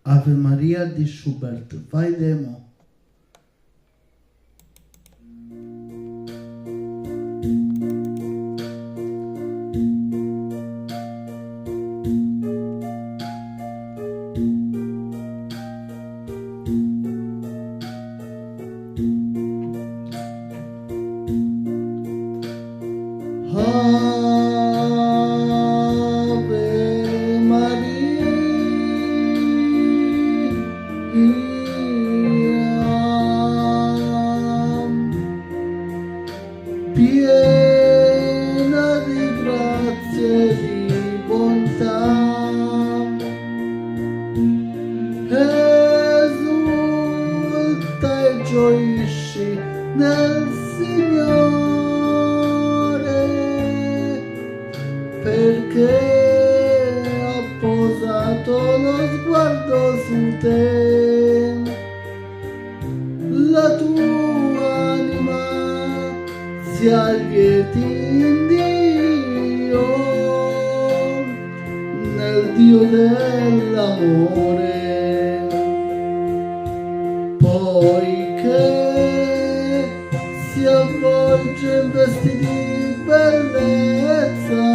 Ave Maria di Schubert. Vai Demo. Ave Maria, piena di grazia e di bontà, esulta e gioisci nel Signore, perché ha posato lo sguardo su te. La tua anima si allieti in Dio, nel Dio dell'amore, poiché si avvolge in vestiti di bellezza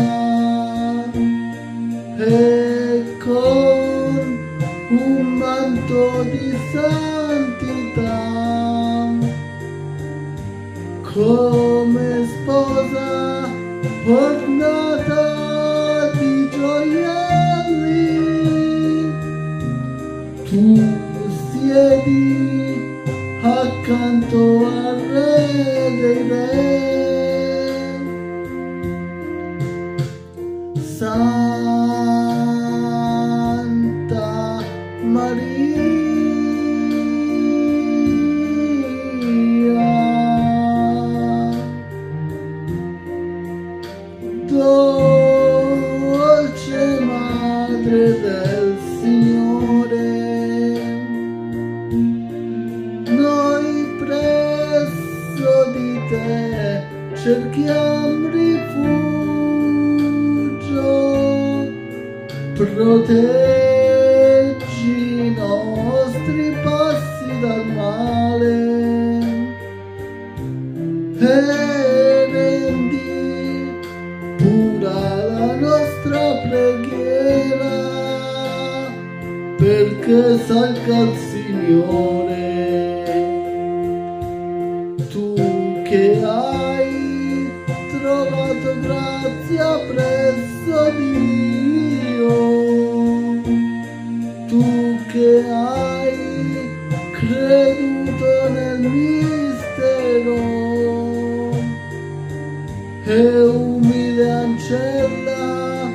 e con un manto di santità, come sposa ornata di gioielli, tu siedi accanto al Re dei Re. Santa Maria, dolce Madre del Signore, noi presso di te cerchiamo rifugio, proteggi i nostri passi dal male e rendi pura la nostra preghiera, perché salga il Signore. Tu che hai trovato grazia presso Dio, tu che hai creduto nel mistero, e umile ancella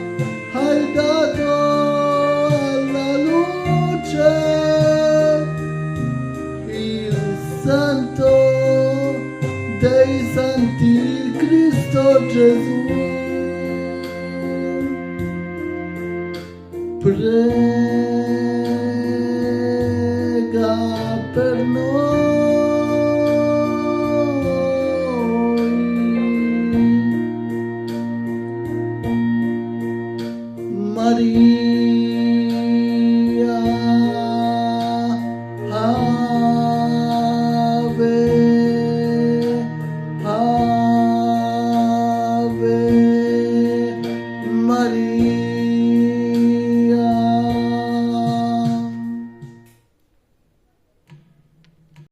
hai dato alla luce, il Santo dei Santi, il Cristo Gesù. Prega per noi.